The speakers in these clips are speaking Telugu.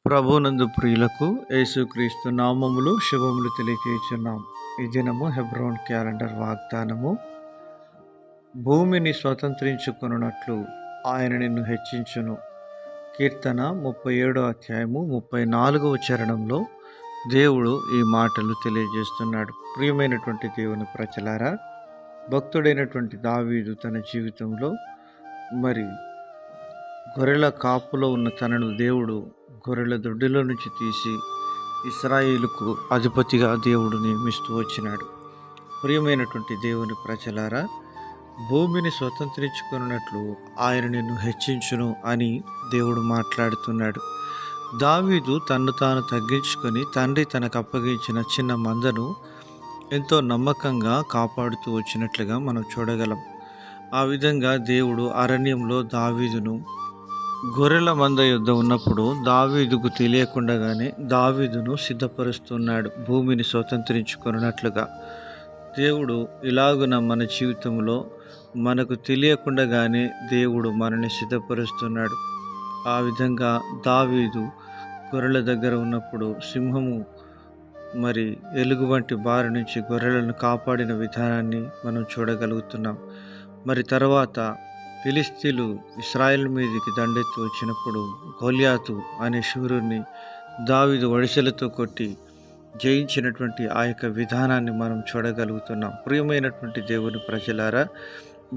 ప్రభునందు ప్రియులకు యేసుక్రీస్తు నామములు శుభములు తెలియచేయుచున్నాం. ఈ దినము హెబ్రోన్ క్యాలెండర్ వాగ్దానము. భూమిని స్వతంత్రించుకొనున్నట్లు ఆయన నిన్ను హెచ్చించును. కీర్తన 37 అధ్యాయము 34వ చరణంలో దేవుడు ఈ మాటలు తెలియజేస్తున్నాడు. ప్రియమైనటువంటి దేవుని ప్రజలారా, భక్తుడైనటువంటి దావీదు తన జీవితంలో గొర్రెల కాపులో ఉన్న తనను దేవుడు గొర్రెల దొడ్డిలో నుంచి తీసి ఇశ్రాయేలుకు అధిపతిగా దేవుడు నియమిస్తూ వచ్చినాడు. ప్రియమైనటువంటి దేవుని ప్రజలారా, భూమిని స్వతంత్రించుకున్నట్లు ఆయన నిన్ను హెచ్చించును అని దేవుడు మాట్లాడుతున్నాడు. దావీదు తన్ను తాను తగ్గించుకొని తండ్రి తనకు అప్పగించిన చిన్న మందను ఎంతో నమ్మకంగా కాపాడుతూ వచ్చినట్లుగా మనం చూడగలం. ఆ విధంగా దేవుడు అరణ్యంలో దావీదును గొర్రెల మంద యుద్ధ ఉన్నప్పుడు దావీదుకు తెలియకుండానే దావీదును సిద్ధపరుస్తున్నాడు భూమిని స్వతంత్రించుకున్నట్లుగా. దేవుడు ఇలాగున మన జీవితంలో మనకు తెలియకుండానే దేవుడు మనల్ని సిద్ధపరుస్తున్నాడు. ఆ విధంగా దావీదు గొర్రెల దగ్గర ఉన్నప్పుడు సింహము ఎలుగు వంటి బారి నుంచి గొర్రెలను కాపాడిన విధానాన్ని మనం చూడగలుగుతున్నాం. తర్వాత ఫిలిస్తీన్లు ఇశ్రాయేల్ మీదకి దండెత్తి వచ్చినప్పుడు గొల్యాతు అనే శూరుని దావీదు వడిసెలతో కొట్టి జయించినటువంటి ఆ యొక్క విధానాన్ని మనం చూడగలుగుతున్నాం. ప్రియమైనటువంటి దేవుని ప్రజలారా,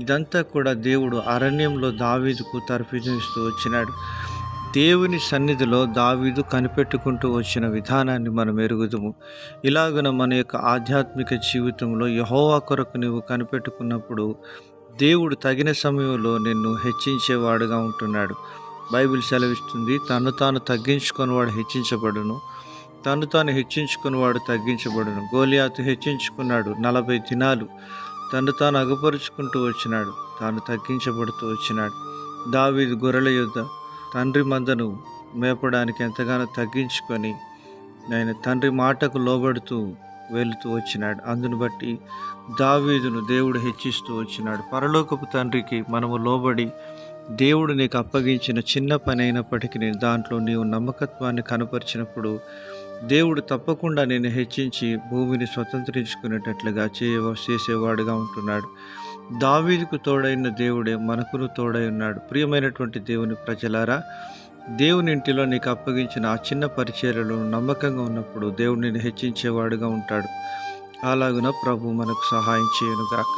ఇదంతా కూడా దేవుడు అరణ్యంలో దావీదుకు తర్ఫీదునిస్తూ వచ్చినాడు. దేవుని సన్నిధిలో దావీదు కనిపెట్టుకుంటూ వచ్చిన విధానాన్ని మనం ఎరుగుదుము. ఇలాగున మన యొక్క ఆధ్యాత్మిక జీవితంలో యెహోవా కొరకు నువ్వు కనిపెట్టుకున్నప్పుడు దేవుడు తగిన సమయంలో నిన్ను హెచ్చించేవాడుగా ఉంటున్నాడు. బైబిల్ సెలవిస్తుంది, తను తాను తగ్గించుకున్నవాడు హెచ్చించబడును, తను తాను హెచ్చించుకున్నవాడు తగ్గించబడును. గోలియాతు హెచ్చించుకున్నాడు. 40 దినాలు తను తాను అగపరుచుకుంటూ వచ్చినాడు, తాను తగ్గించబడుతూ వచ్చినాడు. దావీదు గొర్రెల యుద్ధ తండ్రి మందను మేపడానికి ఎంతగానో తగ్గించుకొని ఆయన తండ్రి మాటకు లోబడుతూ వెళుతూ వచ్చినాడు. అందును బట్టి దావీదును దేవుడు హెచ్చిస్తూ వచ్చినాడు. పరలోకపు తండ్రికి మనము లోబడి దేవుడు నీకు అప్పగించిన చిన్న పని అయినప్పటికీ దాంట్లో నీవు నమ్మకత్వాన్ని కనపరిచినప్పుడు దేవుడు తప్పకుండా నేను హెచ్చించి భూమిని స్వతంత్రించుకునేటట్లుగా చేసేవాడుగా ఉంటున్నాడు. దావీదుకు తోడైన దేవుడే మనకును తోడై ఉన్నాడు. ప్రియమైనటువంటి దేవుని ప్రజలారా, దేవుని ఇంటిలో నీకు అప్పగించిన ఆ చిన్న పరిచర్యలో నమ్మకంగా ఉన్నప్పుడు దేవుడు నిన్ను హెచ్చించేవాడుగా ఉంటాడు. అలాగున ప్రభు మనకు సహాయం చేయనుగాక.